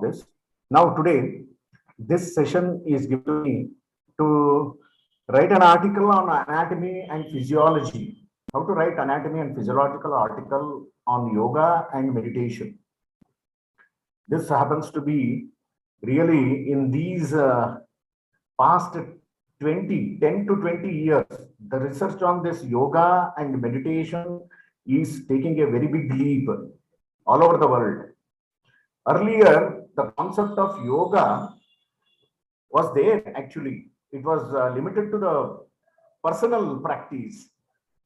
this. Now today, this session is given me to write an article on anatomy and physiology. How to write anatomy and physiological article on yoga and meditation. This happens to be really in these past 10 to 20 years, the research on this yoga and meditation is taking a very big leap all over the world. Earlier, the concept of yoga was there actually. It was limited to the personal practice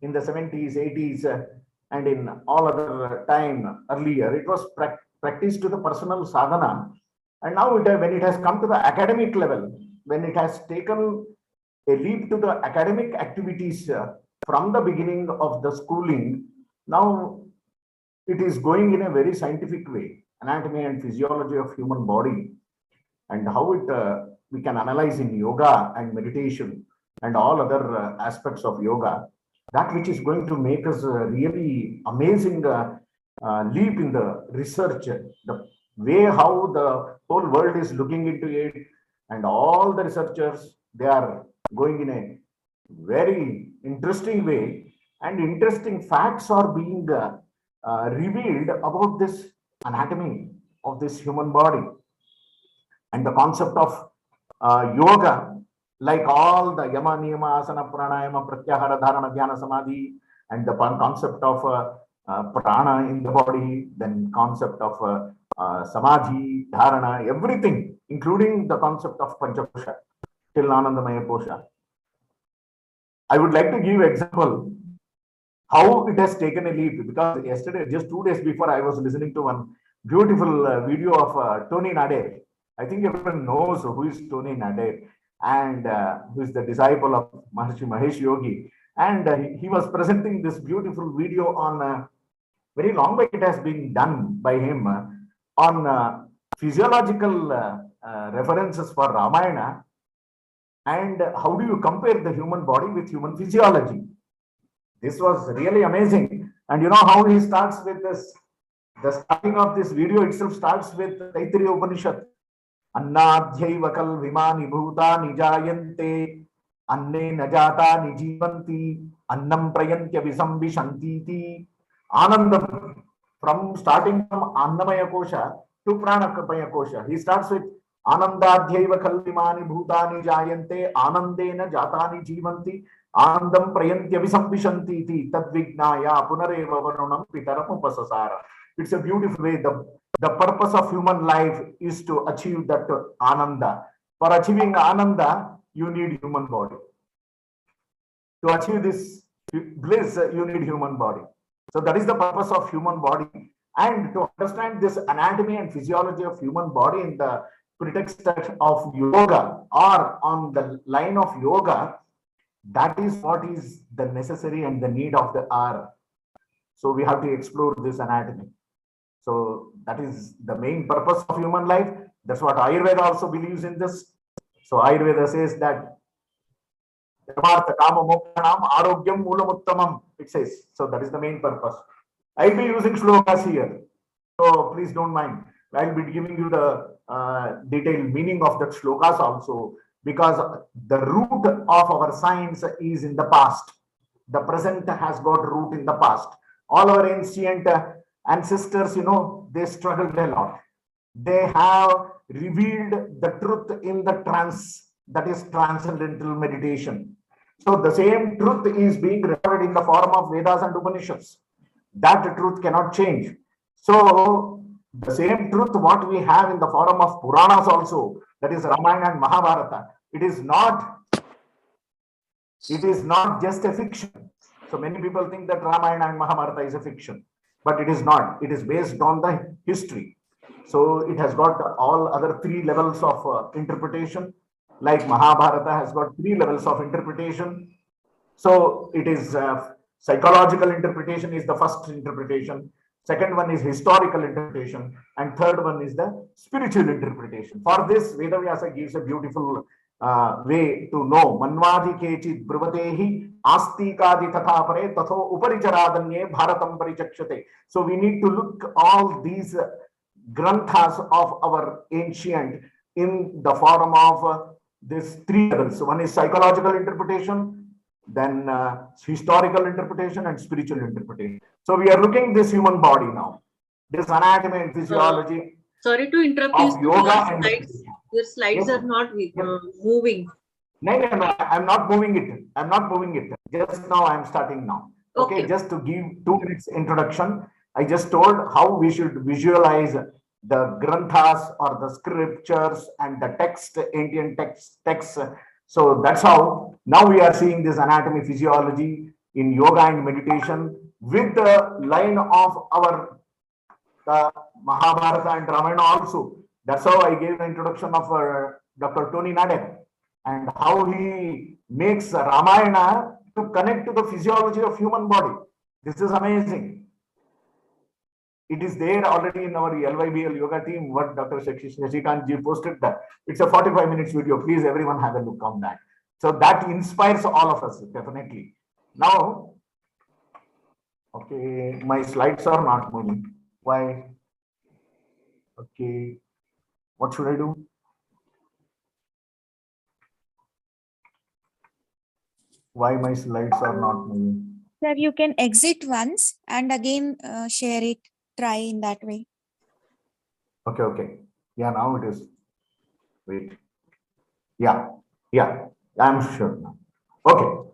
in the 70s, 80s, and in all other time earlier. It was practiced to the personal sadhana. And now, when it has come to the academic level, when it has taken a leap to the academic activities from the beginning of the schooling, now it is going in a very scientific way, anatomy and physiology of human body, and how it we can analyze in yoga and meditation and all other aspects of yoga. That which is going to make us a really amazing leap in the research, the way how the whole world is looking into it, and all the researchers, they are going in a very interesting way, and interesting facts are being revealed about this anatomy of this human body. And the concept of yoga, like all the yama, niyama, asana, pranayama, pratyahara, dharana, dhyana, samadhi, and the concept of prana in the body, then concept of samadhi, dharana, everything, including the concept of pancakosha, till anandamaya kosha. I would like to give example how it has taken a leap, because yesterday, just 2 days before, I was listening to one beautiful video of Tony Nader. I think everyone knows who is Tony Nader, and who is the disciple of Maharishi Mahesh Yogi. And he was presenting this beautiful video on very long way it has been done by him on physiological references for Ramayana, and how do you compare the human body with human physiology. This was really amazing. And you know how he starts with this, the starting of this video itself starts with Taittiriya Upanishad. Annadhyaiva kal vimani bhuta nijayante anne najata nijivanti annam prayantya visambishantiti. Anandam, from starting from Annamaya Kosha to Pranakapaya Kosha. He starts with Anandadhyaiva kal vimani bhutani jayante anandena jatani jivanti Anandam prayantya visambishantiti tadvignaya punareva varunam pitaram upasasara. It's a beautiful way. The purpose of human life is to achieve that ananda. For achieving ananda, you need human body. To achieve this bliss, you need human body. So that is the purpose of human body. And to understand this anatomy and physiology of human body in the pretext of yoga or on the line of yoga, that is what is the necessary and the need of the hour. So we have to explore this anatomy. So that is the main purpose of human life. That's what Ayurveda also believes in this. So Ayurveda says that it says. So that is the main purpose. I'll be using shlokas here. So please don't mind. I'll be giving you the detailed meaning of that shlokas also, because the root of our science is in the past. The present has got root in the past. All our ancient ancestors, they struggled a lot. They have revealed the truth in the trance, that is transcendental meditation. So the same truth is being recorded in the form of Vedas and Upanishads. That truth cannot change. So the same truth what we have in the form of Puranas also, that is Ramayana and Mahabharata, it is not just a fiction. So many people think that Ramayana and Mahabharata is a fiction, but it is not. It is based on the history. So it has got all other 3 levels of interpretation. Like Mahabharata has got 3 levels of interpretation. So it is psychological interpretation is the first interpretation. Second one is historical interpretation, and third one is the spiritual interpretation. For this, Vedavyasa gives a beautiful way to know. Manvadi kechid bravatehi astikadi tathapare tatho uparicharadanye bharatam parichakshate. So we need to look all these granthas of our ancient in the form of these three levels. One is psychological interpretation, then historical interpretation, and spiritual interpretation. So we are looking this human body now, this anatomy and physiology. Sorry to interrupt you. Your slides are not moving. No, I'm not moving it. I'm not moving it. Just now I'm starting now. Okay, just to give 2 minutes introduction, I just told how we should visualize the granthas or the scriptures and the text, Indian texts. So that's how now we are seeing this anatomy, physiology in yoga and meditation with the line of our Mahabharata and Ramayana also. That's how I gave the introduction of Dr. Tony Nadek and how he makes Ramayana to connect to the physiology of human body. This is amazing. It is there already in our LYBL yoga team, what Dr. Shashikant ji posted that. It's a 45 minutes video. Please, everyone have a look on that. So that inspires all of us, definitely. Now, okay, my slides are not moving. Why? Okay, what should I do? Why my slides are not moving? Sir, you can exit once and again share it. Try in that way. Okay. Yeah, now it is. Wait. Yeah, I'm sure now. Okay.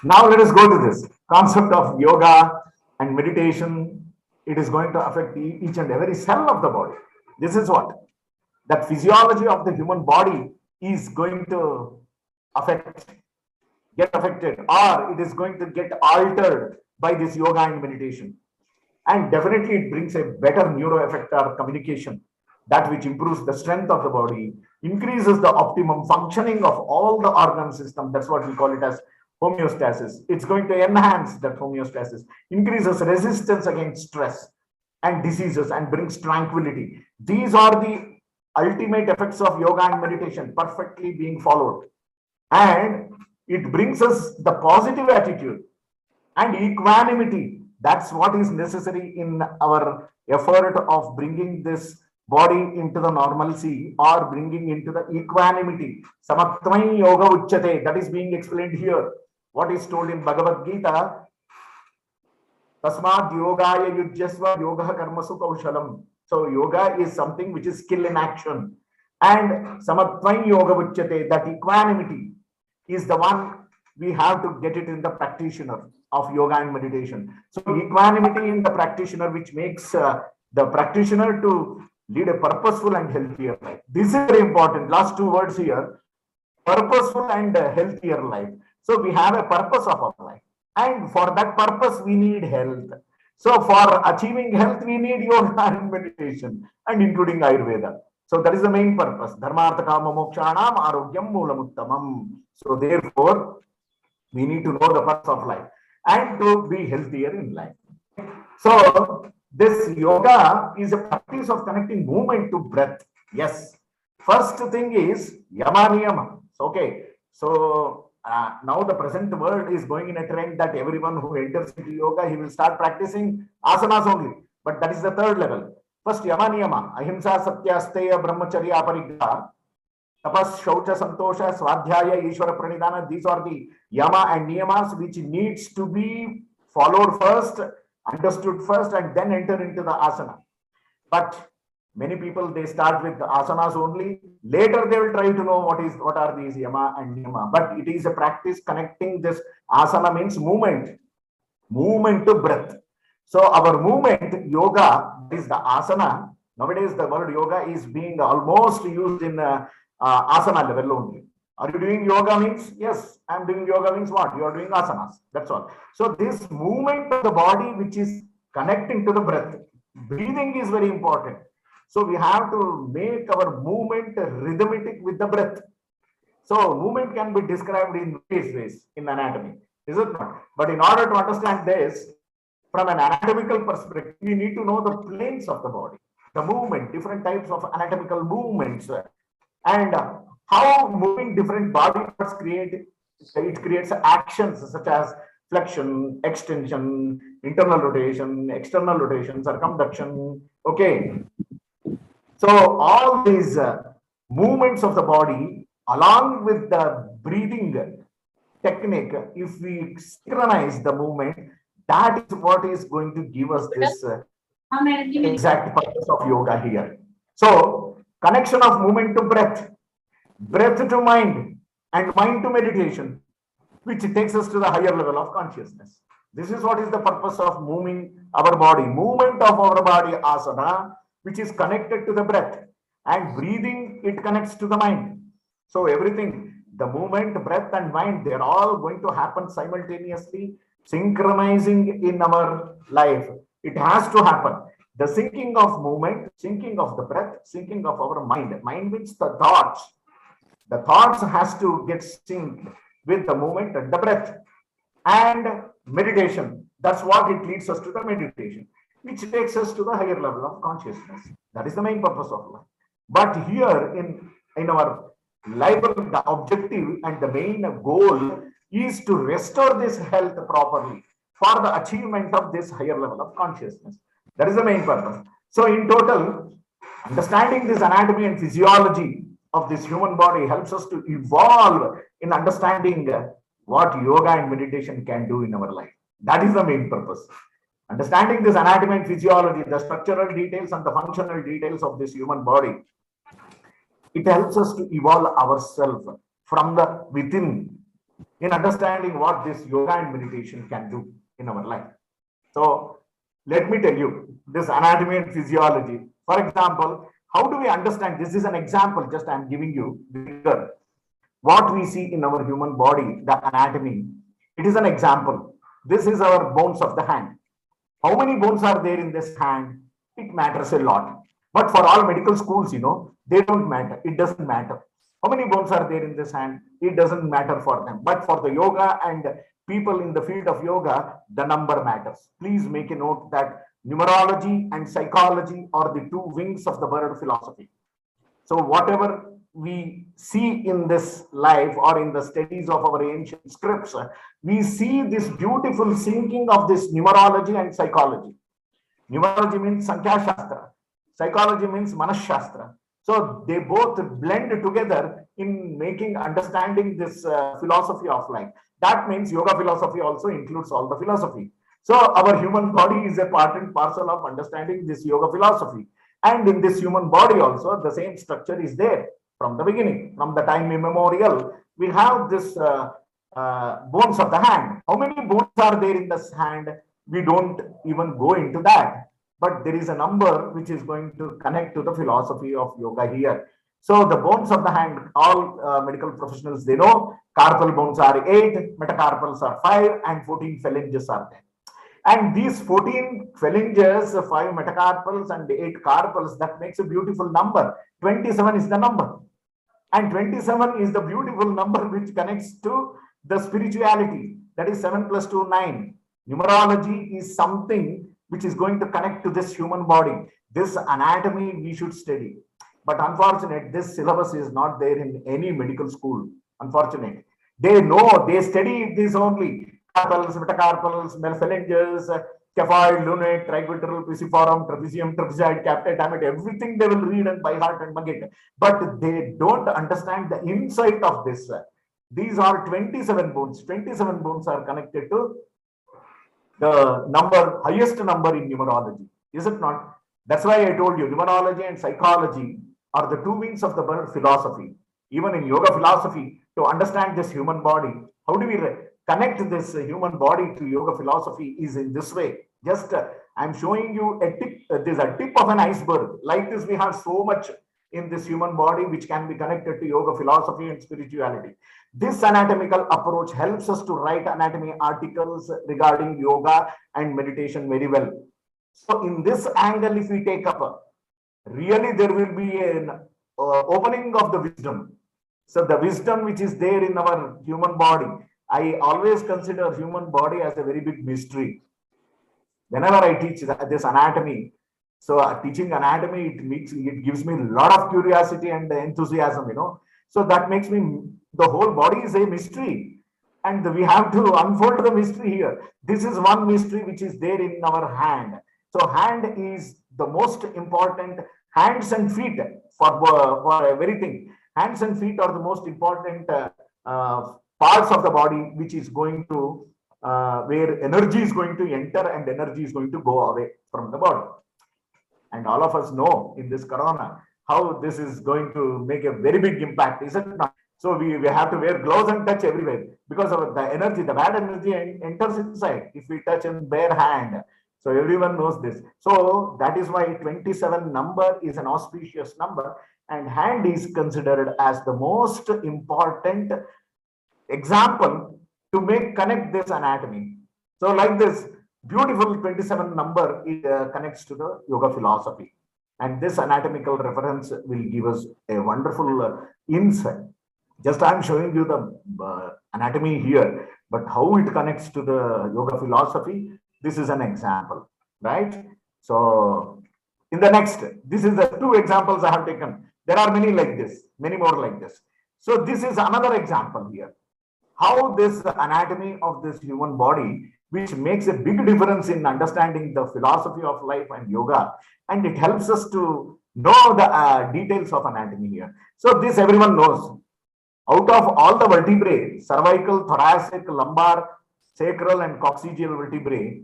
Now let us go to this concept of yoga and meditation. It is going to affect each and every cell of the body. This is what? That physiology of the human body is going to get affected, or it is going to get altered by this yoga and meditation. And definitely it brings a better neuro effector communication, that which improves the strength of the body, increases the optimum functioning of all the organ system. That's what we call it as homeostasis. It's going to enhance that homeostasis, increases resistance against stress and diseases, and brings tranquility. These are the ultimate effects of yoga and meditation perfectly being followed. And it brings us the positive attitude and equanimity. That's what is necessary in our effort of bringing this body into the normalcy or bringing into the equanimity. Samattvai yoga uchyate. That is being explained here. What is told in Bhagavad Gita? Tasmad yogaya yujyasva yoga karmasu kaushalam. So yoga is something which is skill in action. And samattvai yoga uchyate, that equanimity is the one we have to get it in the practitioner of yoga and meditation. So equanimity in the practitioner, which makes the practitioner to lead a purposeful and healthier life. This is very important. Last 2 words here: purposeful and healthier life. So we have a purpose of our life, and for that purpose we need health. So for achieving health we need yoga and meditation, and including Ayurveda. So that is the main purpose. Dharmartha kama mokshanam arogyam moolamuttamam. So therefore we need to know the purpose of life and to be healthier in life. So this yoga is a practice of connecting movement to breath. Yes. First thing is yama niyama. Okay. So now the present world is going in a trend that everyone who enters into yoga, he will start practicing asanas only. But that is the third level. First yama niyama. Ahimsa, satya, asteya, brahmacharya, aparigraha. Tapas, shaucha, santosha, swadhyaya, ishvara, pranidhana. These are the yama and niyamas which needs to be followed first, understood first, and then enter into the asana. But many people, they start with the asanas only. Later they will try to know what are these yama and niyama. But it is a practice connecting this. Asana means movement to breath. So our movement, yoga, is the asana. Nowadays the word yoga is being almost used in asana level only. Are you doing yoga means? Yes, I am doing yoga means what? You are doing asanas. That's all. So this movement of the body which is connecting to the breath. Breathing is very important. So we have to make our movement rhythmic with the breath. So movement can be described in various ways in anatomy. Is it not? But in order to understand this, from an anatomical perspective, we need to know the planes of the body, the movement, different types of anatomical movements, and how moving different body parts creates actions such as flexion, extension, internal rotation, external rotation, circumduction. Okay. So all these movements of the body along with the breathing technique, if we synchronize the movement, that is what is going to give us this exact purpose of yoga here. So connection of movement to breath, breath to mind, and mind to meditation, which takes us to the higher level of consciousness. This is what is the purpose of moving our body. Movement of our body, asana, which is connected to the breath, and breathing, it connects to the mind. So everything, the movement, breath, and mind, they're all going to happen simultaneously, synchronizing in our life. It has to happen. The syncing of movement, syncing of the breath, syncing of our mind. Mind means the thoughts. The thoughts has to get synced with the movement and the breath. And meditation, that's what it leads us to the meditation, which takes us to the higher level of consciousness. That is the main purpose of life. But here in our life, the objective and the main goal is to restore this health properly for the achievement of this higher level of consciousness. That is the main purpose. So in total, understanding this anatomy and physiology of this human body helps us to evolve in understanding what yoga and meditation can do in our life. That is the main purpose. Understanding this anatomy and physiology, the structural details and the functional details of this human body, it helps us to evolve ourselves from the within in understanding what this yoga and meditation can do in our life. So let me tell you this anatomy and physiology. For example, how do we understand? This is an example, just I'm giving you what we see in our human body, the anatomy. It is an example. This is our bones of the hand. How many bones are there in this hand? It matters a lot. But for all medical schools, they don't matter. It doesn't matter. How many bones are there in this hand? It doesn't matter for them. But for the yoga and people in the field of yoga, the number matters. Please make a note that numerology and psychology are the two wings of the bird philosophy. So whatever we see in this life or in the studies of our ancient scripts, we see this beautiful syncing of this numerology and psychology. Numerology means Sankhya Shastra. Psychology means Manas Shastra. So they both blend together in making understanding this philosophy of life. That means yoga philosophy also includes all the philosophy. So our human body is a part and parcel of understanding this yoga philosophy. And in this human body also, the same structure is there from the beginning, from the time immemorial. We have this bones of the hand. How many bones are there in this hand? We don't even go into that. But there is a number which is going to connect to the philosophy of yoga here. So the bones of the hand, all medical professionals, they know carpal bones are 8, metacarpals are 5, and 14 phalanges are there. And these 14 phalanges, 5 metacarpals and 8 carpals, that makes a beautiful number. 27 is the number. And 27 is the beautiful number which connects to the spirituality. That is 7 plus 2, 9. Numerology is something which is going to connect to this human body. This anatomy we should study. But unfortunately, this syllabus is not there in any medical school. Unfortunately, they know, they study this only. Carpals, metacarpals, phalanges, scaphoid, lunate, triquetral, pisiform, trapezium, trapezoid, captate, hamate, everything they will read and by heart and mug it. But they don't understand the insight of this. These are 27 bones. 27 bones are connected to the number, highest number in numerology. Is it not? That's why I told you, numerology and psychology are the two wings of the bird philosophy. Even in yoga philosophy, to understand this human body, how do we connect this human body to yoga philosophy is in this way. Just I'm showing you a tip. There's a tip of an iceberg. Like this, we have so much in this human body which can be connected to yoga philosophy and spirituality. This anatomical approach helps us to write anatomy articles regarding yoga and meditation very well. So in this angle, if we take up, really there will be an opening of the wisdom. So the wisdom which is there in our human body, I always consider human body as a very big mystery. Whenever I teach this anatomy, so teaching anatomy, it gives me a lot of curiosity and enthusiasm, So that makes me, the whole body is a mystery. And we have to unfold the mystery here. This is one mystery which is there in our hand. So hand is the most important Hands and feet for everything. Hands and feet are the most important parts of the body, which is going to where energy is going to enter and energy is going to go away from the body. And all of us know in this corona how this is going to make a very big impact, is it not? So we have to wear gloves and touch everywhere because of the energy, the bad energy enters inside if we touch in bare hand. So everyone knows this. So that is why 27 number is an auspicious number, and hand is considered as the most important example to connect this anatomy. So like this beautiful 27 number connects to the yoga philosophy, and this anatomical reference will give us a wonderful insight. Just I'm showing you the anatomy here, but how it connects to the yoga philosophy, this is an example, right? So in the next, this is the 2 examples I have taken. There are many like this, many more like this. So this is another example here. How this anatomy of this human body, which makes a big difference in understanding the philosophy of life and yoga, and it helps us to know the details of anatomy here. So this everyone knows. Out of all the vertebrae, cervical, thoracic, lumbar, sacral, and coccygeal vertebrae,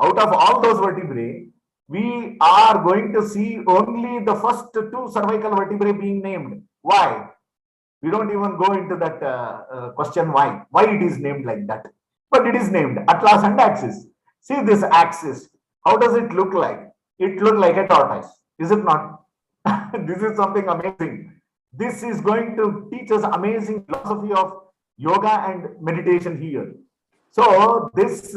out of all those vertebrae, we are going to see only the first 2 cervical vertebrae being named. Why? We don't even go into that question why it is named like that. But it is named atlas and axis. See this axis. How does it look like? It looks like a tortoise. Is it not? This is something amazing. This is going to teach us amazing philosophy of yoga and meditation here. So this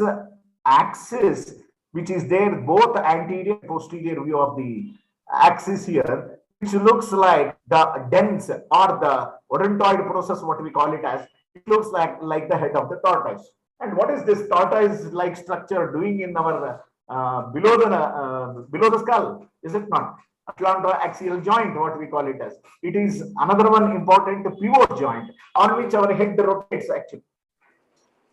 axis, which is there, both anterior and posterior view of the axis here, which looks like the dens or the odontoid process, what we call it as, it looks like the head of the tortoise. And what is this tortoise-like structure doing in our below the skull? Is it not? Atlantoaxial joint, what we call it as. It is another one important pivot joint on which our head rotates actually.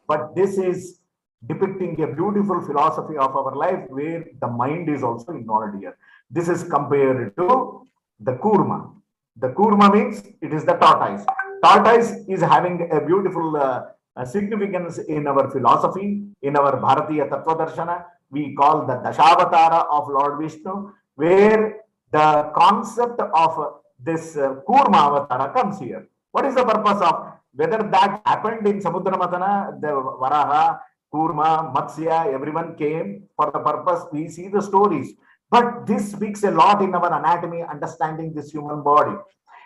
But this is depicting a beautiful philosophy of our life where the mind is also involved here. This is compared to the kurma. The kurma means it is the tortoise. Tortoise is having a beautiful significance in our philosophy, in our Bharatiya Tattva Darshana. We call the Dashavatara of Lord Vishnu, where the concept of this Kurma Avatara comes here. What is the purpose of? Whether that happened in Samudra Matana, the Varaha, Kurma, Matsya, everyone came for the purpose. We see the stories. But this speaks a lot in our anatomy, understanding this human body.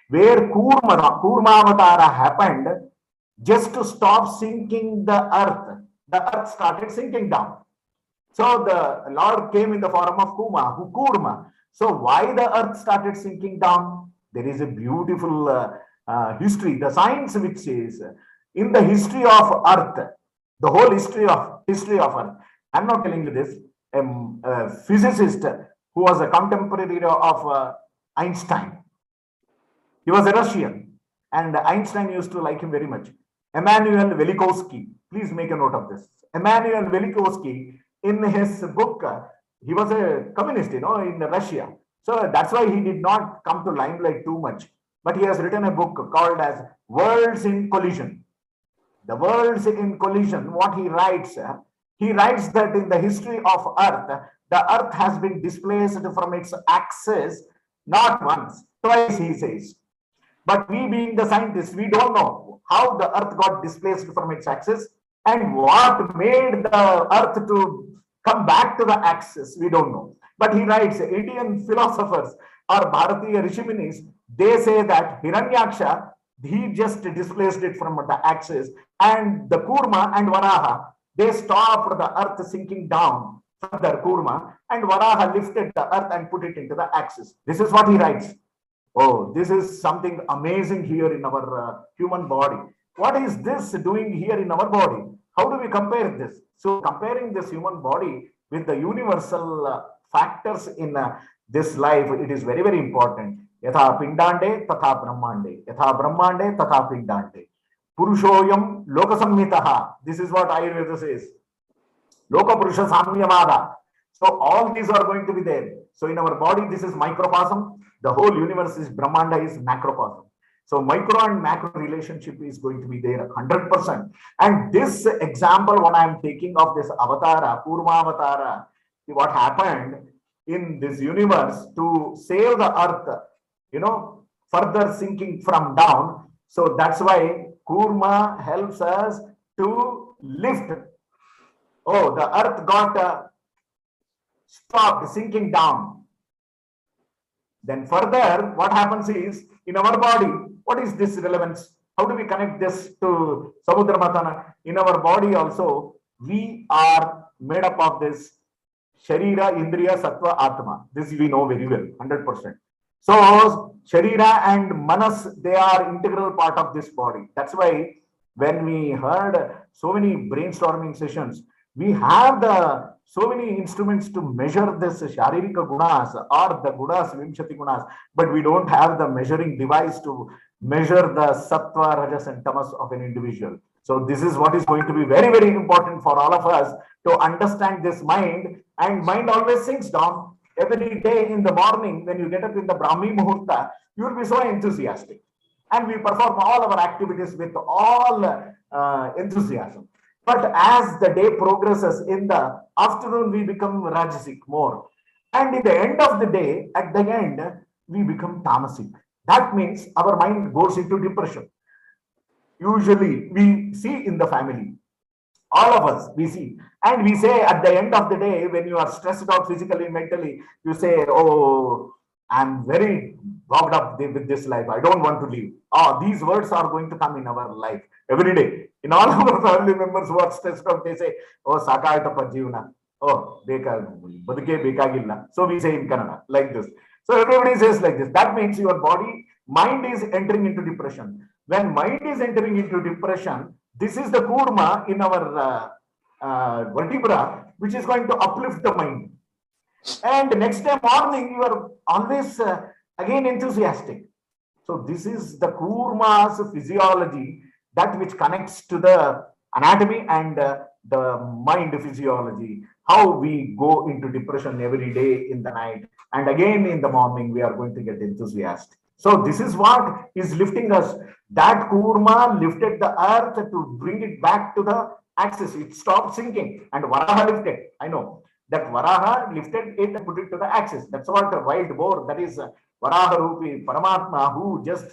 Where Kurma Avatara happened, just to stop sinking the earth started sinking down. So the Lord came in the form of Kurma. So why the earth started sinking down? There is a beautiful history, the science which says in the history of earth, the whole history of earth. I'm not telling you this. A physicist who was a contemporary of Einstein. He was a Russian, and Einstein used to like him very much. Emanuel Velikovsky. Please make a note of this. Emanuel Velikovsky, in his book, he was a communist, in Russia. So that's why he did not come to limelight too much. But he has written a book called as Worlds in Collision. The Worlds in Collision, what he writes that in the history of Earth, the Earth has been displaced from its axis, not once, twice, he says. But we being the scientists, we don't know how the Earth got displaced from its axis and what made the Earth to come back to the axis. We don't know. But he writes, Indian philosophers or Bharatiya Rishimunis, they say that Hiranyaksha, he just displaced it from the axis, and the Kurma and Varaha, they stopped the Earth sinking down from the Kurma, and Varaha lifted the Earth and put it into the axis. This is what he writes. Oh, this is something amazing here in our human body. What is this doing here in our body? How do we compare this? So comparing this human body with the universal factors in this life, it is very, very important. Yatha pindande tatha brahmande. Yatha brahmande tatha pindande. Purushoyam lokasamhitaha. This is what Ayurveda says. Loka purusha samyavada. So all these are going to be there. So in our body, this is microcosm. The whole universe is Brahmanda is macrocosm. So micro and macro relationship is going to be there 100%. And this example, what I am taking of this avatara, Kurma avatara, what happened in this universe to save the earth, further sinking from down. So that's why Kurma helps us to lift. Oh, the earth got stopped sinking down. Then further, what happens is, in our body, what is this relevance? How do we connect this to Samudra Matana? In our body also, we are made up of this Sharira, Indriya, Sattva, Atma. This we know very well, 100%. So, Sharira and Manas, they are integral part of this body. That's why when we heard so many brainstorming sessions, we have so many instruments to measure this Sharirika Gunas or the Gunas, Vimshati Gunas, but we don't have the measuring device to measure the Sattva, Rajas and Tamas of an individual. So this is what is going to be very, very important for all of us to understand this mind, and mind always sinks down. Every day in the morning, when you get up in the Brahmi Muhurta, you will be so enthusiastic. And we perform all our activities with all enthusiasm. But as the day progresses, in the afternoon, we become Rajasic more. And in the end of the day, at the end, we become Tamasic. That means our mind goes into depression. Usually, we see in the family, all of us, we see. And we say at the end of the day, when you are stressed out physically, mentally, you say, oh, I'm very bogged up with this life. I don't want to leave. Oh, these words are going to come in our life every day. In all our family members who are stressed out, they say, oh, Sakayata Jivana. Oh, Baduke Bekagilla. So we say in Kannada, like this. So everybody says like this. That means your body, mind is entering into depression. When mind is entering into depression, this is the kurma in our vertebra, which is going to uplift the mind. And the next day morning, you are always again enthusiastic. So this is the kurma's physiology, that which connects to the anatomy and the mind physiology. How we go into depression every day in the night, and again in the morning, we are going to get enthusiastic. So this is what is lifting us. That kurma lifted the earth to bring it back to the axis. It stopped sinking, and Varaha lifted. I know that Varaha lifted it and put it to the axis. That's what a wild boar, that is Varaha Rupi Paramatma, who just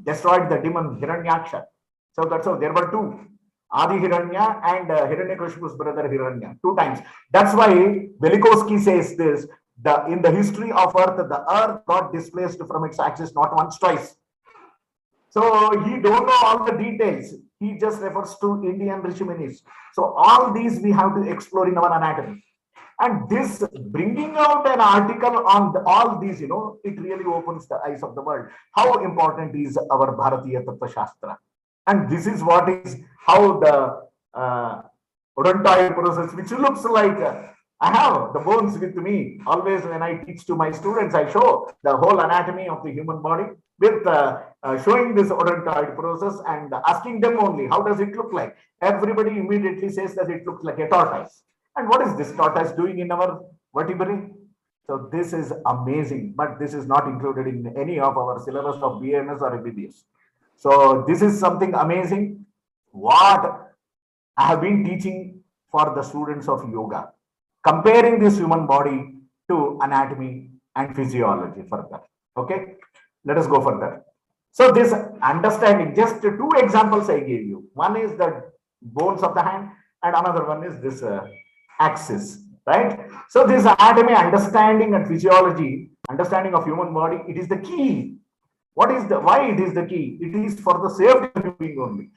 destroyed the demon Hiranyaksha. So that's how there were two, Adi Hiranya and Hiranyakashipu's brother Hiranya, 2 times. That's why Velikovsky says this, in the history of Earth, the Earth got displaced from its axis not once, twice. So he don't know all the details. He just refers to Indian Rishimunis. So all these we have to explore in our anatomy. And this bringing out an article on all these, it really opens the eyes of the world. How important is our Bharatiya Tattva Shastra? And this is what is how the odontoid process, which looks like I have the bones with me. Always when I teach to my students, I show the whole anatomy of the human body with showing this odontoid process and asking them only, how does it look like? Everybody immediately says that it looks like a tortoise. And what is this tortoise doing in our vertebrae? So this is amazing, but this is not included in any of our syllabus of BAMS or MBBS. So this is something amazing, what I have been teaching for the students of yoga, comparing this human body to anatomy and physiology further. Okay, let us go further. So this understanding, just 2 examples I gave you. One is the bones of the hand, and another one is this axis, right? So this anatomy, understanding and physiology, understanding of human body, it is the key. Why it is the key? It is for the safety of human being only.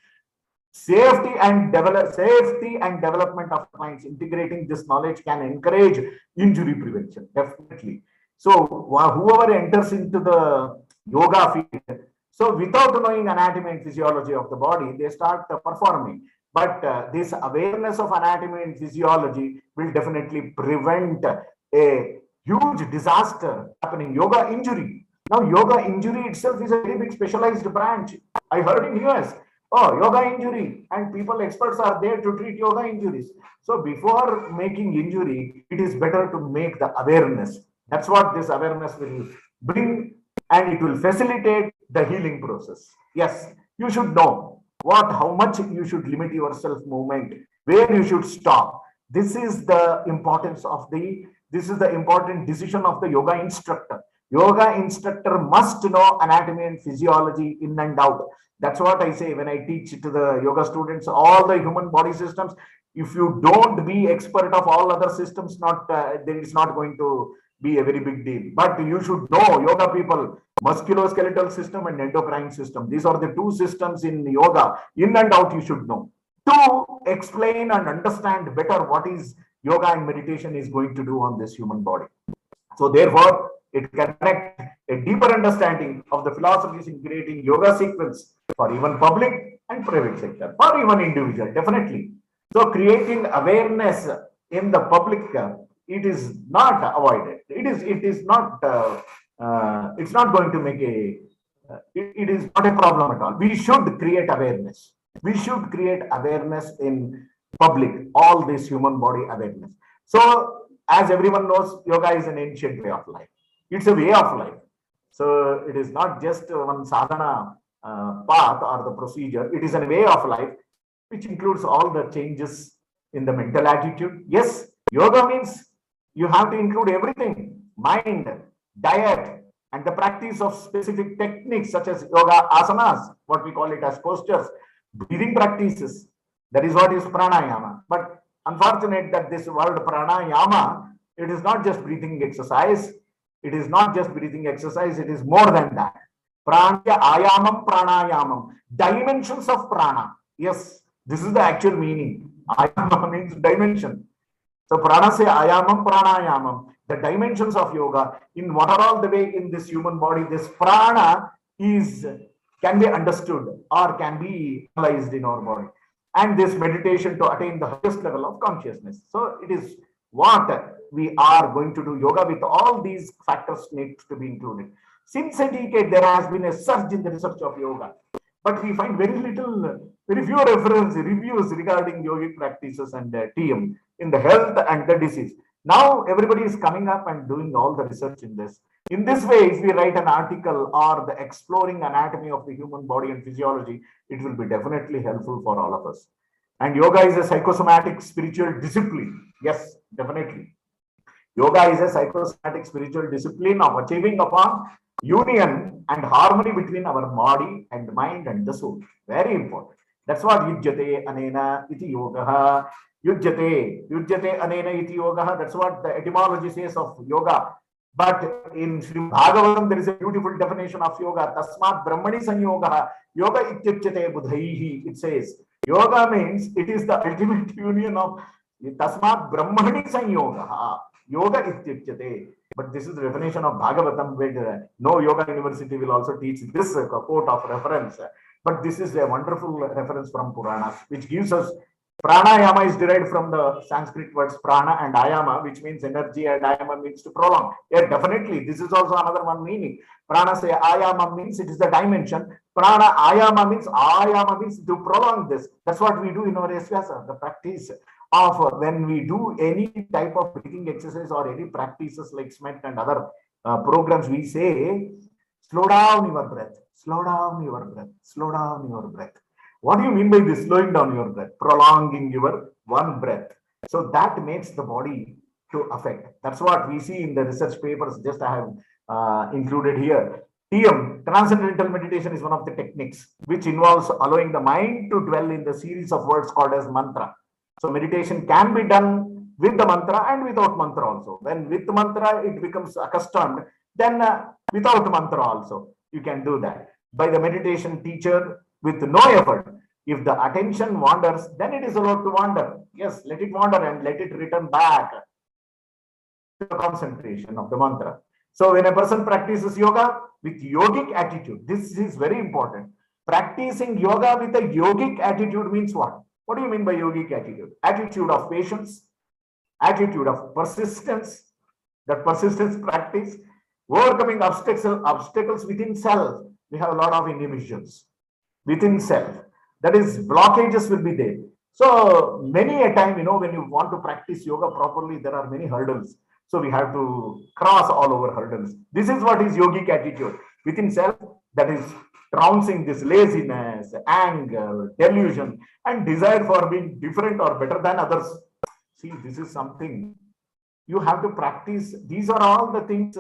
Safety and development of minds. Integrating this knowledge can encourage injury prevention, definitely. So whoever enters into the yoga field, so without knowing anatomy and physiology of the body, they start performing. But this awareness of anatomy and physiology will definitely prevent a huge disaster happening. Yoga injury. Now, yoga injury itself is a very big specialized branch. I heard in US, Oh, yoga injury, and people experts are there to treat yoga injuries. So before making injury, it is better to make the awareness. That's what this awareness will bring, and it will facilitate the healing process. Yes, you should know how much you should limit yourself movement, where you should stop. This is the importance of this is the important decision of the yoga instructor. Yoga instructor must know anatomy and physiology in and out. That's what I say when I teach to the yoga students, all the human body systems. If you don't be expert of all other systems, not then it's not going to be a very big deal. But you should know, yoga people, musculoskeletal system and endocrine system. These are the two systems in yoga. In and out, you should know. To explain and understand better what is yoga and meditation is going to do on this human body. So therefore, it can connect a deeper understanding of the philosophies in creating yoga sequence for even public and private sector, for even individual, definitely. So creating awareness in the public, it is not avoided. It is not, it's not going to make it is not a problem at all. We should create awareness. We should create awareness in public, all this human body awareness. So as everyone knows, yoga is an ancient way of life. It's a way of life. So it is not just one sadhana path or the procedure. It is a way of life, which includes all the changes in the mental attitude. Yes, yoga means you have to include everything: mind, diet, and the practice of specific techniques such as yoga asanas, what we call it as postures, breathing practices. That is what is pranayama. But unfortunate that this word pranayama, it is not just breathing exercise. It is not just breathing exercise. It is more than that. Prana ayamam pranayamam. Dimensions of prana. Yes, this is the actual meaning. Ayama means dimension. So prana se ayamam pranayamam. The dimensions of yoga, in what are all the way in this human body, this prana can be understood or can be analyzed in our body. And this meditation to attain the highest level of consciousness. So it is what we are going to do. Yoga with all these factors needs to be included. Since a decade, there has been a surge in the research of yoga, but we find very few reviews regarding yogic practices and TM in the health and the disease. Now everybody is coming up and doing all the research in this. In this way, if we write an article or the exploring anatomy of the human body and physiology, it will be definitely helpful for all of us. And yoga is a psychosomatic spiritual discipline. Yes, definitely. Yoga is a psychosomatic spiritual discipline of achieving upon union and harmony between our body and mind and the soul. Very important. That's what yujyate anena iti yoga. Yujyate anena iti yoga. That's what the etymology says of yoga. But in Srimad Bhagavatam, there is a beautiful definition of yoga. Tasmat Brahmani Sanyoga. Yoga ityuchyate budhaihi. It says, yoga means it is the ultimate union of Tasmat Brahmani Sanyoga. Yoga ityuchyate. But this is the definition of Bhagavatam, where no yoga university will also teach this quote of reference. But this is a wonderful reference from Puranas, which gives us pranayama is derived from the Sanskrit words prana and ayama, which means energy, and ayama means to prolong. Yeah, definitely. This is also another one meaning. Prana say ayama means it is the dimension. Prana ayama means to prolong this. That's what we do in our Yasvyasa, the practice of when we do any type of breathing exercise or any practices like SMET and other programs, we say, slow down your breath, slow down your breath, slow down your breath. What do you mean by this slowing down your breath? Prolonging your one breath. So that makes the body to affect. That's what we see in the research papers, just I have included here. TM, Transcendental Meditation, is one of the techniques which involves allowing the mind to dwell in the series of words called as mantra. So meditation can be done with the mantra and without mantra also. When with mantra it becomes accustomed, then without mantra also you can do that. By the meditation teacher with no effort. If the attention wanders, then it is allowed to wander. Yes, let it wander and let it return back to the concentration of the mantra. So when a person practices yoga with yogic attitude, this is very important. Practicing yoga with a yogic attitude means what? What do you mean by yogic attitude? Attitude of patience, attitude of persistence, that persistence practice, overcoming obstacles within self. We have a lot of inhibitions within self. That is, blockages will be there. So many a time, when you want to practice yoga properly, there are many hurdles. So we have to cross all over hurdles. This is what is yogic attitude within self, that is trouncing this laziness, anger, delusion, and desire for being different or better than others. See, this is something you have to practice. These are all the things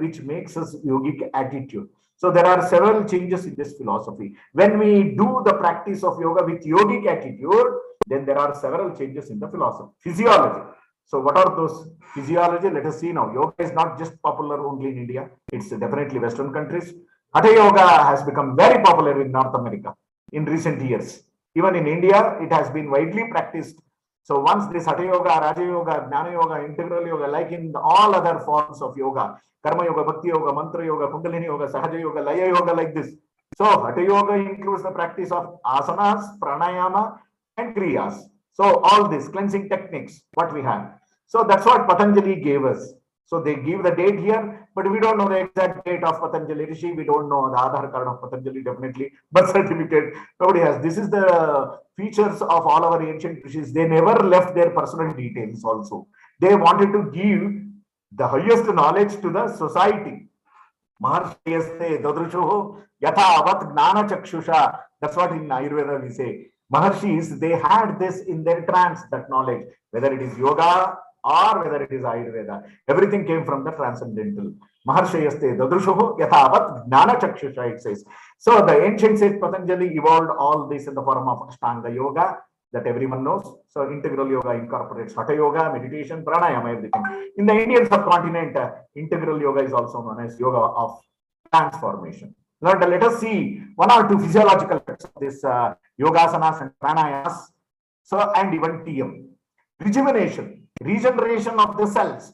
which makes us yogic attitude. So there are several changes in this philosophy. When we do the practice of yoga with yogic attitude, then there are several changes in the philosophy. Physiology. So what are those physiology? Let us see now. Yoga is not just popular only in India. It's definitely Western countries. Hatha yoga has become very popular in North America in recent years. Even in India, it has been widely practiced. So once this Hatha yoga, Raja yoga, Jnana yoga, integral yoga, like in all other forms of yoga, Karma yoga, Bhakti yoga, Mantra yoga, Kundalini yoga, Sahaja yoga, Laya yoga, like this. So Hatha yoga includes the practice of asanas, pranayama, and kriyas. So all this cleansing techniques, what we have. So that's what Patanjali gave us. So they give the date here, but we don't know the exact date of Patanjali Rishi. We don't know the Aadhaar card of Patanjali, definitely. Birth certificate, nobody has. This is the features of all our ancient rishis. They never left their personal details also. They wanted to give the highest knowledge to the society. Maharshiyaste dadrusho yatha avat gnana chakshusha. That's what in Ayurveda we say. Maharshis, they had this in their trance, that knowledge, whether it is yoga or whether it is Ayurveda. Everything came from the transcendental. Maharshayaste dadrusho yathavat gnana chakshusha, it says. So the ancient sage Patanjali evolved all this in the form of Ashtanga yoga that everyone knows. So integral yoga incorporates Hatha yoga, meditation, pranayama, everything. In the Indian subcontinent, integral yoga is also known as yoga of transformation. Now, let us see one or two physiological effects of this yogasanas and pranayamas. So, and even TM. Rejuvenation, regeneration of the cells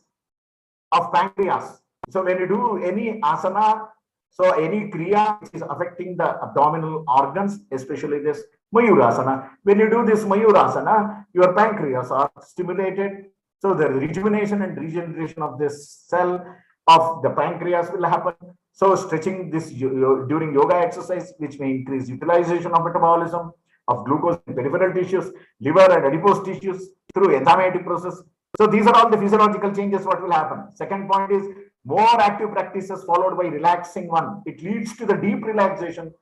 of pancreas. So when you do any asana, so any kriya which is affecting the abdominal organs, especially this Mayurasana, when you do this Mayurasana, your pancreas are stimulated. So the rejuvenation and regeneration of this cell of the pancreas will happen. So stretching this during yoga exercise, which may increase utilization of metabolism of glucose in peripheral tissues, liver and adipose tissues through enzymatic process. So these are all the physiological changes what will happen. Second point is more active practices followed by relaxing one. It leads to the deep relaxation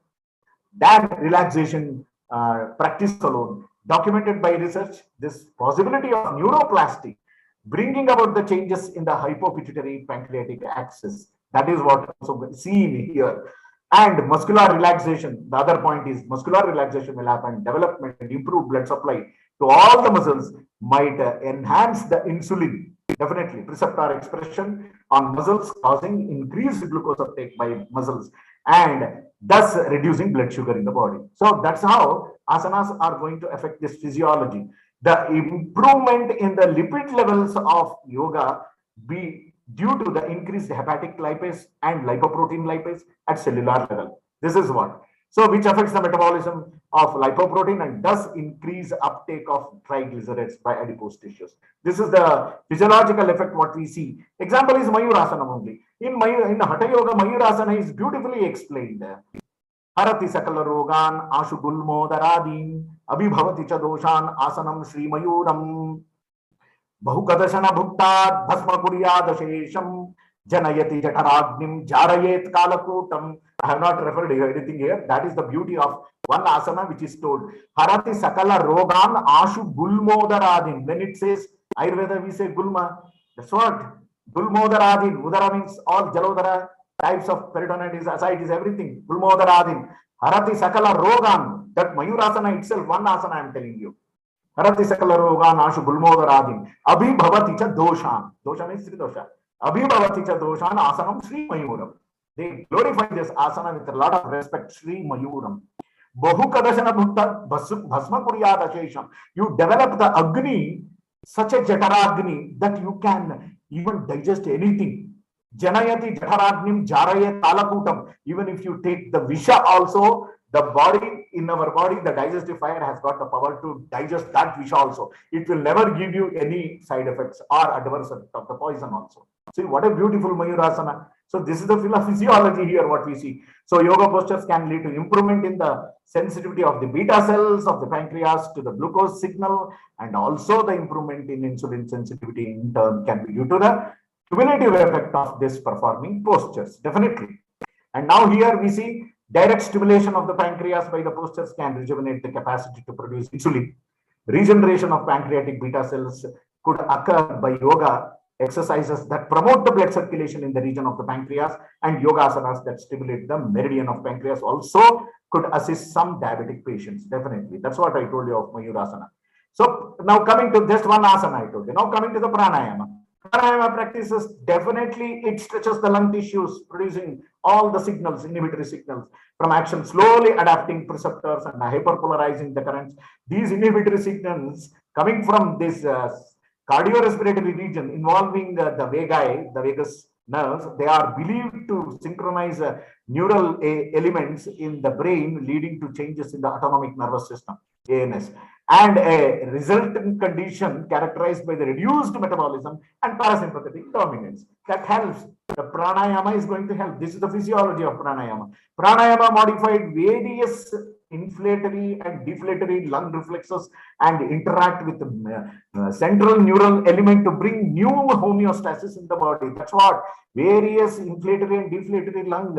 than relaxation practice alone. Documented by research, this possibility of neuroplasty bringing about the changes in the hypopituitary pancreatic axis. That is what also seen here. And muscular relaxation, the other point is muscular relaxation will happen, development and improve blood supply to all the muscles might enhance the insulin, definitely receptor expression on muscles, causing increased glucose uptake by muscles and thus reducing blood sugar in the body. So that's how asanas are going to affect this physiology. The improvement in the lipid levels of yoga be due to the increased hepatic lipase and lipoprotein lipase at cellular level. This is what. So which affects the metabolism of lipoprotein and thus increase uptake of triglycerides by adipose tissues. This is the physiological effect what we see. Example is Mayurasana only. In Hatha Yoga, Mayurasana is beautifully explained. Harati sakala rogan ashu gulmodaradin abhibhavati cha doshan asanam Sri Mayuram bahukadashana bhuktat bhasma kuryadashesham janayati jataragnim jarayet kalakutam. I have not referred to anything here. That is the beauty of one asana which is told. Harati sakala rogan ashu gulmodaradin. When it says Ayurveda, we say gulma. That's what. Gulmodaradin. Udara means all jalodara types of peritonitis, ascites, everything. Gulmodaradin. Harati sakala rogan. That Mayurasana itself, one asana I am telling you. Harati sakala rogan ashu gulmodaradin. Abhibhavati cha doshan. Dosha means Sri dosha. Abhibhavati cha doshan asanam Sri Mayuram. They glorify this asana with a lot of respect. Sri Mayuram. Bahukadashana bhutta bhasma kuryadashesham. You develop the Agni, such a Jataragni that you can even digest anything. Janayati Jataragnim Jarayat Talakutam. Even if you take the Visha also, the body, in our body, the digestive fire has got the power to digest that Visha also. It will never give you any side effects or adverse effect of the poison also. See what a beautiful Mayurasana. So this is the physiology here, what we see. So yoga postures can lead to improvement in the sensitivity of the beta cells of the pancreas to the glucose signal, and also the improvement in insulin sensitivity in turn can be due to the cumulative effect of this performing postures, definitely. And now here we see direct stimulation of the pancreas by the postures can rejuvenate the capacity to produce insulin. Regeneration of pancreatic beta cells could occur by yoga exercises that promote the blood circulation in the region of the pancreas, and yoga asanas that stimulate the meridian of pancreas also could assist some diabetic patients. Definitely. That's what I told you of Mayurasana. So now coming to just one asana I told you. Now coming to the pranayama. Pranayama practices, definitely it stretches the lung tissues, producing all the signals, inhibitory signals from action, slowly adapting preceptors and hyperpolarizing the currents. These inhibitory signals coming from this cardiorespiratory region involving the vagus nerves, they are believed to synchronize neural elements in the brain, leading to changes in the autonomic nervous system, ANS, and a resultant condition characterized by the reduced metabolism and parasympathetic dominance. That helps. The pranayama is going to help. This is the physiology of pranayama. Pranayama modified various inflatory and deflatory lung reflexes and interact with the central neural element to bring new homeostasis in the body. That's what various inflatory and deflatory lung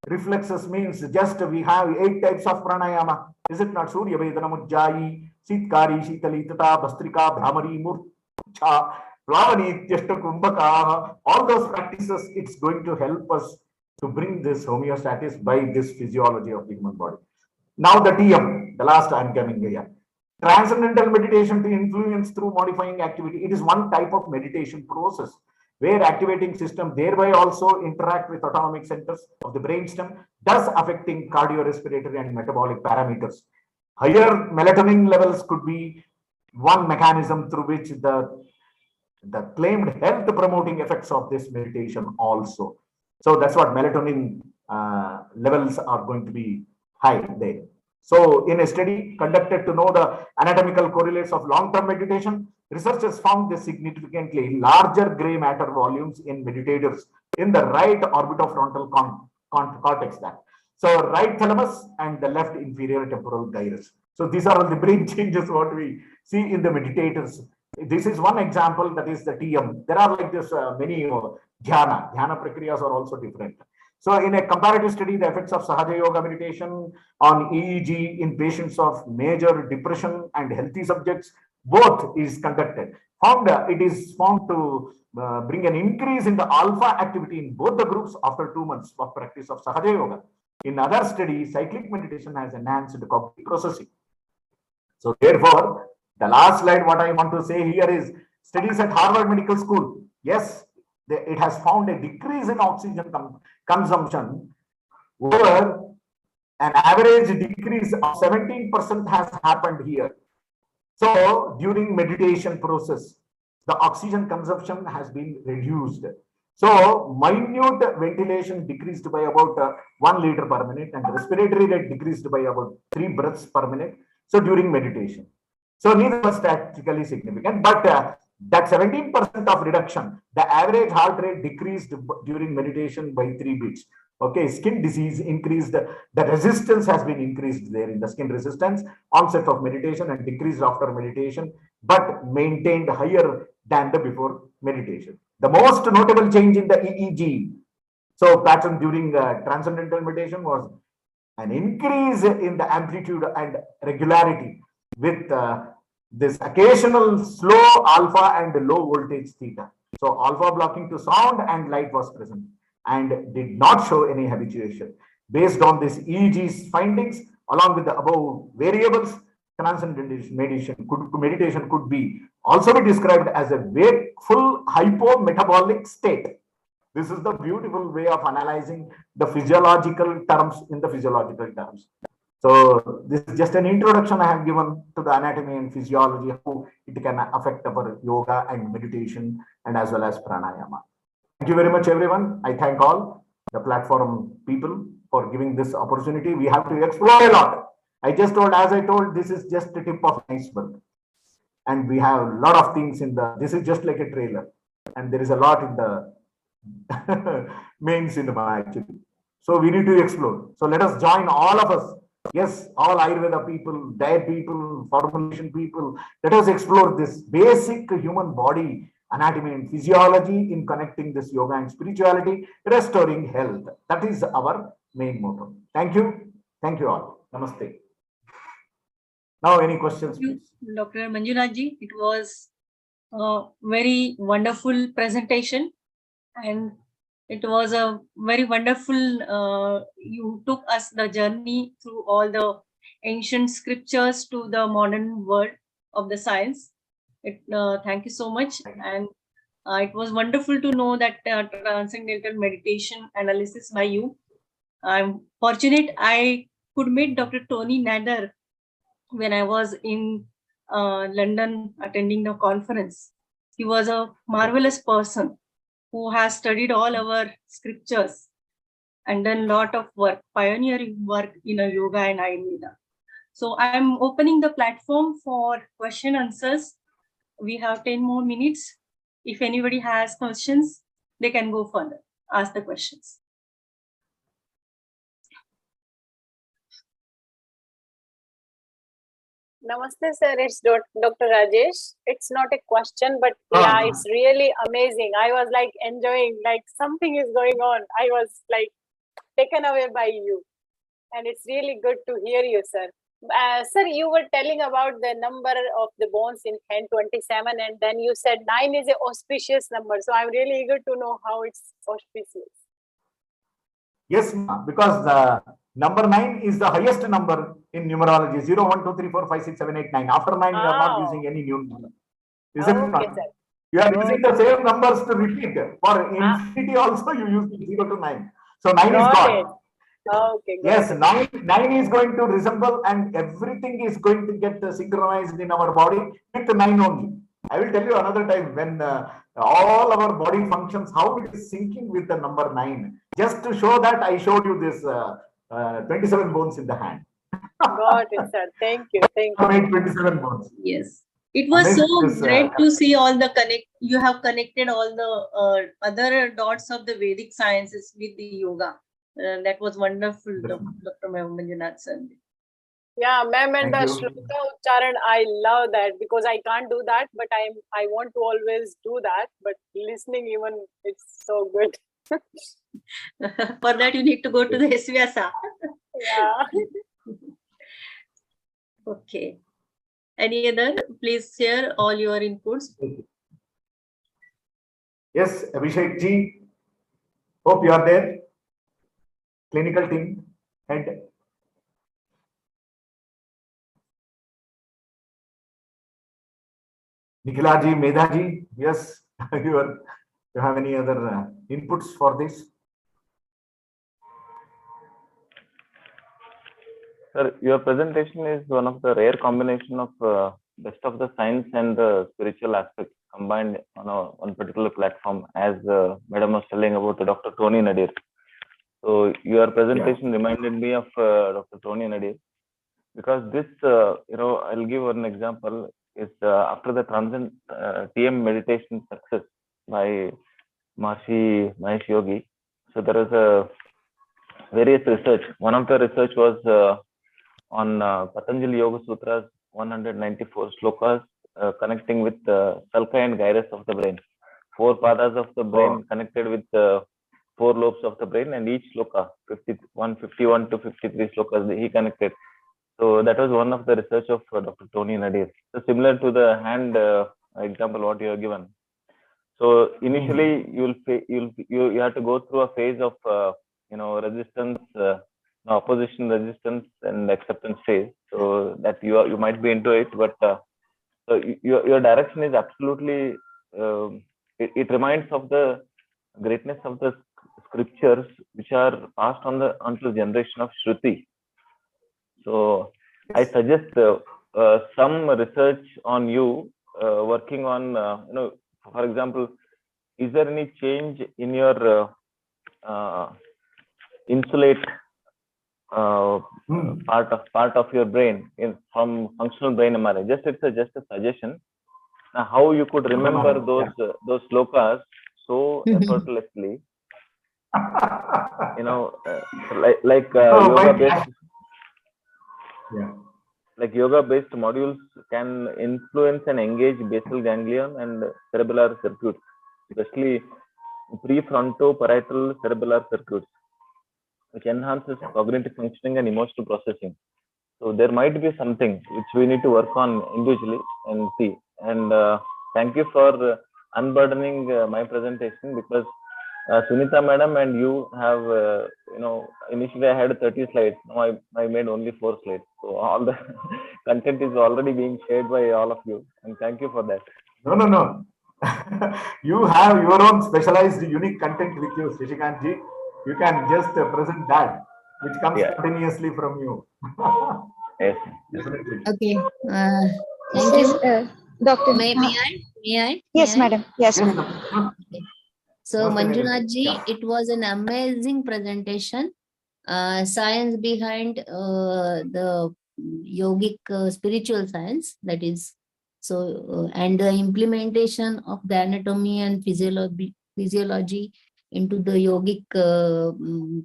reflexes means. Just we have 8 types of pranayama. Is it not? Surya Vedana Mujjayi, Sitkari, Shitali, Tata, Bastrika, Brahmari, Murcha, Plavani, Tyashta, Kumbhaka. All those practices, it's going to help us to bring this homeostasis by this physiology of the human body. Now the TM, the last I'm coming here. Transcendental meditation to influence through modifying activity. It is one type of meditation process where activating system thereby also interact with autonomic centers of the brainstem, thus affecting cardiorespiratory and metabolic parameters. Higher melatonin levels could be one mechanism through which the claimed health promoting effects of this meditation also. So that's what melatonin levels are going to be high there. So in a study conducted to know the anatomical correlates of long-term meditation, researchers found the significantly larger gray matter volumes in meditators in the right orbitofrontal cortex. So right thalamus and the left inferior temporal gyrus. So these are all the brain changes what we see in the meditators. This is one example, that is the TM. There are like this many dhyana prakriyas are also different. So in a comparative study, the effects of Sahaja Yoga meditation on EEG in patients of major depression and healthy subjects, both is conducted. It is found to bring an increase in the alpha activity in both the groups after 2 months of practice of Sahaja Yoga. In other studies, cyclic meditation has enhanced the cognitive processing. So therefore, the last slide, what I want to say here is studies at Harvard Medical School. Yes, it has found a decrease in oxygen consumption over an average decrease of 17% has happened here. So during meditation process, the oxygen consumption has been reduced. So minute ventilation decreased by about 1 liter per minute, and respiratory rate decreased by about 3 breaths per minute. So during meditation. So neither was statistically significant, but that 17% of reduction, the average heart rate decreased during meditation by 3 beats. Okay, skin disease increased, the resistance has been increased there in the skin resistance, onset of meditation and decreased after meditation, but maintained higher than the before meditation. The most notable change in the EEG, so pattern during transcendental meditation, was an increase in the amplitude and regularity with this occasional slow alpha and low voltage theta. So alpha blocking to sound and light was present and did not show any habituation. Based on this EEG's findings, along with the above variables, transcendental meditation could be also be described as a wakeful hypometabolic state. This is the beautiful way of analyzing the physiological terms in the physiological terms. So this is just an introduction I have given to the anatomy and physiology, how it can affect our yoga and meditation and as well as pranayama. Thank you very much, everyone. I thank all the platform people for giving this opportunity. We have to explore a lot. As I told, this is just the tip of iceberg. And we have a lot of things in this is just like a trailer. And there is a lot in main cinema actually. So we need to explore. So let us join all of us. Yes, all Ayurveda people, diet people, formulation people. Let us explore this basic human body anatomy and physiology in connecting this yoga and spirituality, restoring health. That is our main motto. Thank you. Thank you all. Namaste. Now, any questions, Thank please? you, Dr. Manjunath ji. It was a very wonderful presentation, and it was a very wonderful. You took us the journey through all the ancient scriptures to the modern world of the science. Thank you so much, and it was wonderful to know that transcendental meditation analysis by you. I'm fortunate I could meet Dr. Tony Nader when I was in London attending the conference. He was a marvelous person who has studied all our scriptures and done a lot of work, pioneering work in a yoga and Ayurveda. So I'm opening the platform for question answers. We have 10 more minutes. If anybody has questions, they can go further, ask the questions. Namaste, sir. It's Dr. Rajesh. It's not a question, but yeah, it's really amazing. I was like enjoying, like something is going on. I was like taken away by you. And it's really good to hear you, sir. Sir, you were telling about the number of the bones in hand 27, and then you said 9 is an auspicious number. So I'm really eager to know how it's auspicious. Yes, because the number 9 is the highest number in numerology. 0, 1, 2, 3, 4, 5, 6, 7, 8, 9. After 9, you are not using any new number. Isn't it not? Sir. You are using the same numbers to repeat. For infinity also, you use 0 to 9. So 9 is God. Okay. Yes, 9 is going to resemble, and everything is going to get synchronized in our body with 9 only. I will tell you another time when all our body functions, how it is syncing with the number 9. Just to show that, I showed you this 27 bones in the hand. Got it, sir. Thank you. Thank you. 27 bones. Yes. It was so great to see all the you have connected all the other dots of the Vedic sciences with the yoga. That was wonderful, Dr. Manjunath sir. Yeah, ma'am, and the shloka ucharan, I love that because I can't do that, but I want to always do that. But listening, even it's so good. For that, you need to go to the Esvyasa. Yeah. Okay. Any other? Please share all your inputs. Yes, Abhishek ji. Hope you are there. Clinical team head. Nikhila ji, Medha ji. Yes, you have any other inputs for this? Sir, your presentation is one of the rare combination of best of the science and the spiritual aspects combined on one particular platform, as Madam was telling about Dr. Tony Nadir. So your presentation reminded me of Dr. Tony Nadir, because this, I'll give one example. Is after the TM meditation success by Mahesh Yogi. So there is a various research. One of the research was on Patanjali Yoga Sutras 194 slokas connecting with Salka and Gyrus of the brain. 4 padas of the brain connected with 4 lobes of the brain, and each sloka, 51 to 53 slokas, he connected. So that was one of the research of Dr. Tony Nadir. So similar to the hand example what you have given. So initially you have to go through a phase of resistance, opposition, resistance, and acceptance phase. So that you might be into it, but so your direction is absolutely. It reminds of the greatness of the scriptures which are passed onto the generation of Shruti. So I suggest some research on you working on, for example, is there any change in your insulate part of your brain from functional brain MRI? It's just a suggestion. Now, how you could remember those slokas so effortlessly. You know, Oh, yoga my- based, Yeah. like yoga based modules can influence and engage basal ganglion and cerebellar circuits, especially prefrontoparietal cerebellar circuits, which enhances cognitive functioning and emotional processing. So there might be something which we need to work on individually and see. And thank you for unburdening my presentation, because Sunita madam and you have, initially I had 30 slides. Now I made only 4 slides. So all the content is already being shared by all of you. And thank you for that. No. You have your own specialized, unique content with you, Shishikantji. You can just present that, which comes Yeah. continuously from you. Yes. Definitely. Okay. Thank you. Dr. May I? May I? Yes, May I? madam. Yes, Yes, madam. Okay. So Most welcome. Manjunath ji, Yeah. it was an amazing presentation. Science behind the yogic spiritual science, that is. So and the implementation of the anatomy and physiology into the yogic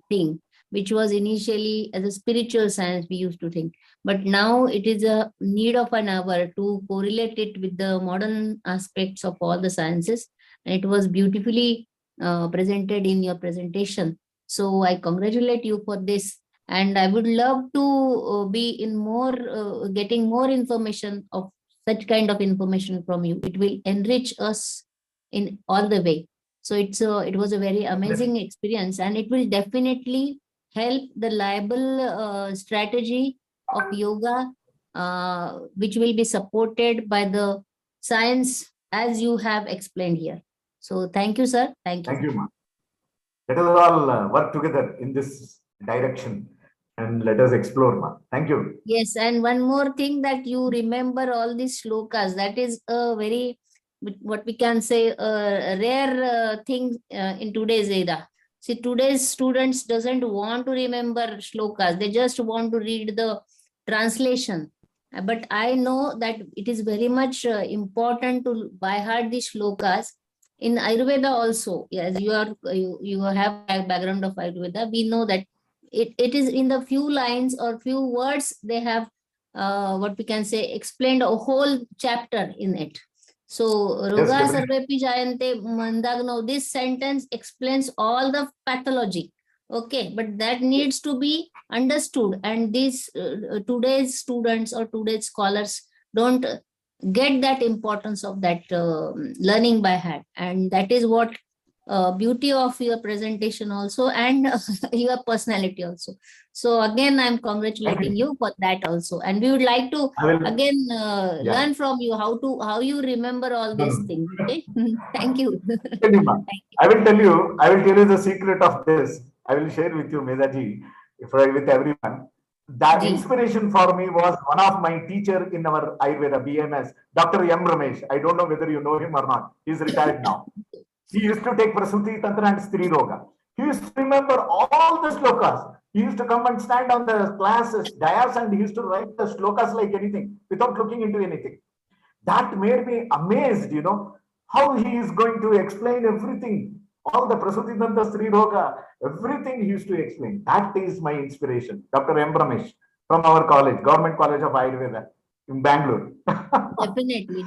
thing, which was initially as a spiritual science we used to think, but now it is a need of an hour to correlate it with the modern aspects of all the sciences, and it was beautifully presented in your presentation. So I congratulate you for this, and I would love to be in more getting more information of such kind of information from you. It will enrich us in all the way. So it was a very amazing experience, and it will definitely help the liable strategy of yoga, which will be supported by the science as you have explained here. So thank you, sir. Thank you. Thank you, ma. Let us all work together in this direction and let us explore, ma. Thank you. Yes, and one more thing, that you remember all these shlokas. That is a very, what we can say, a rare thing in today's era. See, today's students doesn't want to remember shlokas. They just want to read the translation. But I know that it is very much important to by heart these shlokas. In Ayurveda also, yes, you have a background of Ayurveda. We know that it is in the few lines or few words they have what we can say explained a whole chapter in it. So roga definitely. sarvepi jayante mandagno, this sentence explains all the pathology, okay, but that needs to be understood, and these today's students or today's scholars don't get that importance of that learning by heart, and that is what beauty of your presentation also, and your personality also. So again, I'm congratulating you for that also, and we would like to I will. again Yeah. learn from you how you remember all these things. Okay. Thank you. Tell you, ma. Thank you. I will tell you the secret of this. I will share with you, Medaji, with everyone. That Ji. inspiration for me was one of my teacher in our Ayurveda BMS, Dr. M. Ramesh. I don't know whether you know him or not. He's retired now. He used to take Prasuti Tantra and Stri Roga. He used to remember all the slokas. He used to come and stand on the classes, dais, and he used to write the slokas like anything without looking into anything. That made me amazed, how he is going to explain everything. All the Prasuti Tantra, Stri Roga, everything he used to explain. That is my inspiration. Dr. M. Ramesh from our college, Government College of Ayurveda in Bangalore. Definitely,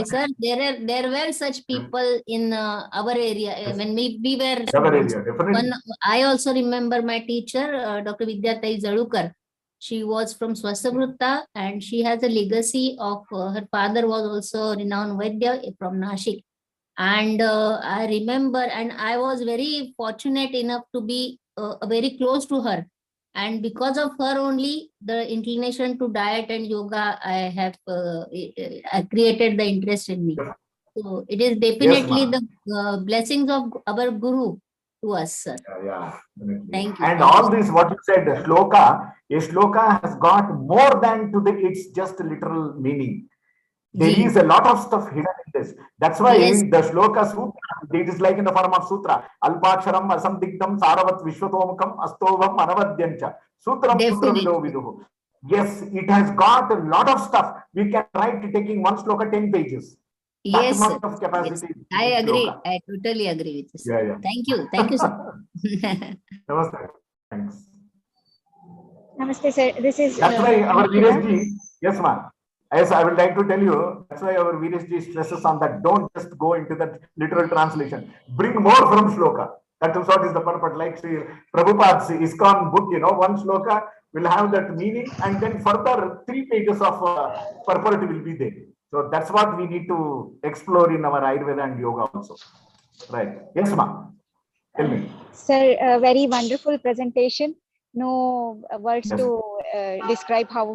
sir. There were such people in our area when we were students. Definitely. I also remember my teacher, Dr. Vidyatai Zadukar. She was from Swasthavavrutta, and she has a legacy of her father was also renowned Vaidya from Nashik. And I remember, and I was very fortunate enough to be very close to her. And because of her only, the inclination to diet and yoga, I have created the interest in me. So it is definitely Yes, the blessings of our guru to us, sir. Yeah. Thank you. And Thank all you. this, what you said, a shloka has got more than its just literal meaning. There Ji. is a lot of stuff hidden in this. That's why Yes. the shloka sutra, it is like in the form of sutra. Alpaksharam asamdigdam saravat vishwatomukam astovam anavadyancha. Sutram sutra vido viduhu. Yes, it has got a lot of stuff. We can write taking one shloka 10 pages. That Yes, much sir. of Yes. capacity. I in agree. shloka. I totally agree with you, sir. Yeah, yeah. Thank you. Thank you, sir. Namaste. Thanks. Namaste, sir. This is That's why our Nikita. Virajji, yes, ma'am. Yes, I would like to tell you, that's why our Virajji stresses on that. Don't just go into that literal translation. Bring more from shloka. That is what is the purpose. Like Sri Prabhupada's ISKCON book, one shloka will have that meaning, and then further 3 pages of purport will be there. So that's what we need to explore in our Ayurveda and yoga also. Right. Yes, ma'am. Tell me. Sir, a very wonderful presentation. No words Yes. to describe how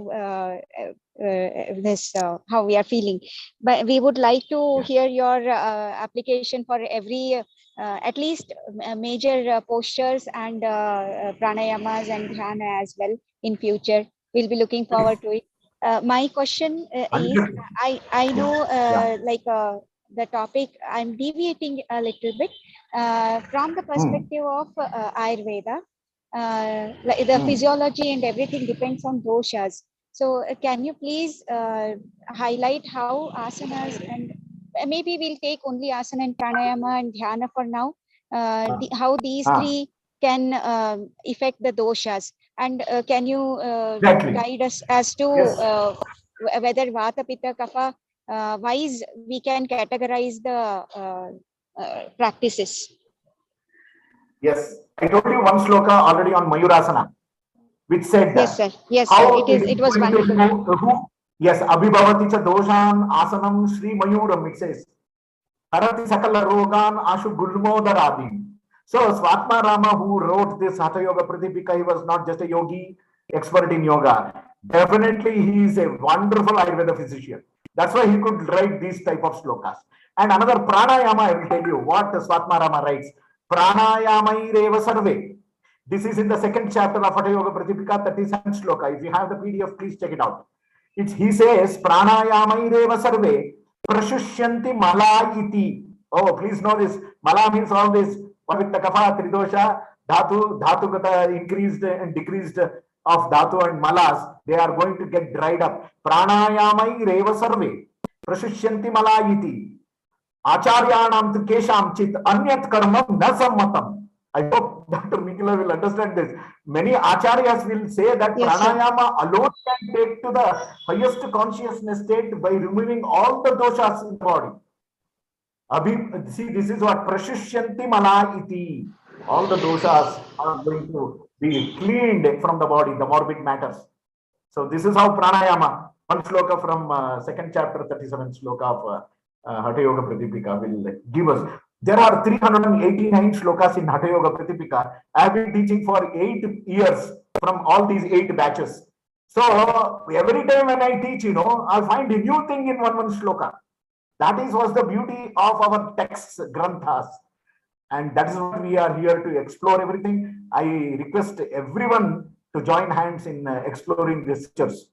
how we are feeling. But we would like to hear your application for every, at least major postures and pranayamas and dhyana as well in future. We'll be looking forward to it. My question is, I know the topic, I'm deviating a little bit. From the perspective of Ayurveda, like the physiology and everything depends on doshas. So can you please highlight how asanas, and maybe we'll take only asana and pranayama and dhyana for now, how these three can affect the doshas, and can you guide us as to whether vata, pitta, kapha wise we can categorize the practices? Yes, I told you one shloka already on Mayurasana, which said Yes, sir. Yes, sir. how It was going wonderful. to who? Yes, Abhibhavati cha doshan asanam Sri Mayuram, it says. Harati sakala rogan ashu gulmodaradim. So Swatma Rama, who wrote this Hatha Yoga Pratipika, he was not just a yogi, expert in yoga. Definitely he is a wonderful Ayurveda physician. That's why he could write these type of slokas. And another pranayama, I will tell you what Swatma Rama writes. Pranayamayireva sarve. This is in the 2nd chapter of Hatha Yoga Pratipika, 37th shloka. If you have the PDF, please check it out. He says, Pranayamayireva sarve prashushyanti mala iti. Oh, please know this. Mala means all this. With the kapha, tridosha, dhatu gata increased and decreased of dhatu and malas, they are going to get dried up. Pranayamaireva sarve prashushyanti mala iti. Acharyanam tu kesham chit anyat karmam na sammatam. I hope Dr. Mikila will understand this. Many acharyas will say that pranayama alone can take to the highest consciousness state by removing all the doshas in the body. See, this is what prashushyanti mala iti. All the doshas are going to be cleaned from the body, the morbid matters. So this is how pranayama, one shloka from 2nd chapter, 37th shloka of Hatha Yoga Pratipika will give us. There are 389 shlokas in Hatha Yoga Pratipika. I have been teaching for 8 years from all these 8 batches. So every time when I teach, I find a new thing in one shloka. That was the beauty of our texts, granthas. And that is what we are here to explore everything. I request everyone to join hands in exploring these scriptures.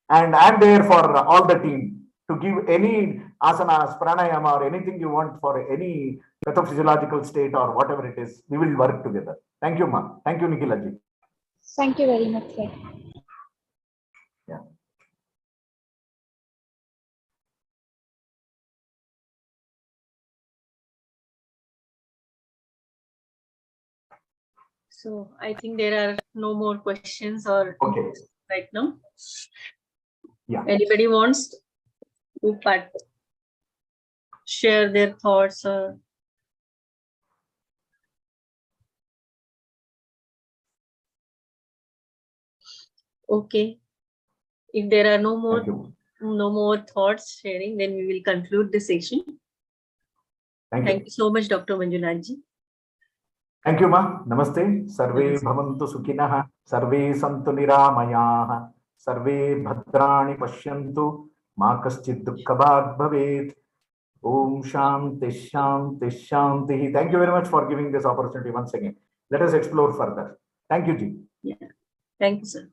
And I'm there for all the team to give any asanas, pranayama, or anything you want for any pathophysiological state or whatever it is. We will work together. Thank you, ma'am. Thank you, Nikhilaji. Thank you very much, sir. Yeah. So I think there are no more questions or right now. Yeah. Anybody wants to share their thoughts or okay. If there are no more thoughts sharing, then we will conclude the session. Thank you so much, Dr. Manjunath ji. Thank you, ma. Namaste. Sarve bhavantu sukhinah, sarve santu niramayah, sarve bhadrani pashyantu, ma kaschid dukkhabhag bhavet. Om Shanti Shanti Shanti. Thank you very much for giving this opportunity once again. Let us explore further. Thank you, Ji. Yeah. Thank you, sir.